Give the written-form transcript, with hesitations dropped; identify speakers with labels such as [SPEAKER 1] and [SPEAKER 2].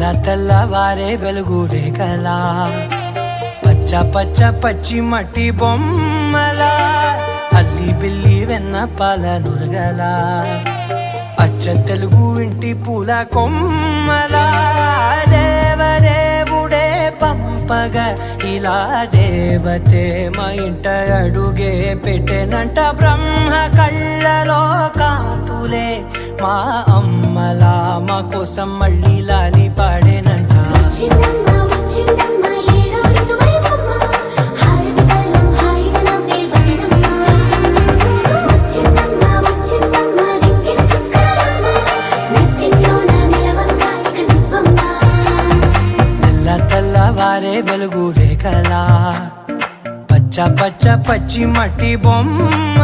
[SPEAKER 1] తెల్లవారే వెలుగు రేఖలా పచ్చ పచ్చ పచ్చి మట్టి బొమ్మల అల్లి బిల్లి వెన్న పాల నురగల అచ్చ తెలుగు ఇంటి పూల కొమ్మల దేవదేవుడే పంపగ ఇలా దేవతే మా ఇంట అడుగే పెట్టెనంట బ్రహ్మ కళ్ళలో కాంతులే మా అమ్మలా మా కోసం మళ్ళీ లాలి పాడేనంట తెల్లవారే వెలుగు రేఖలా పచ్చ పచ్చ పచ్చి మట్టి బొమ్మ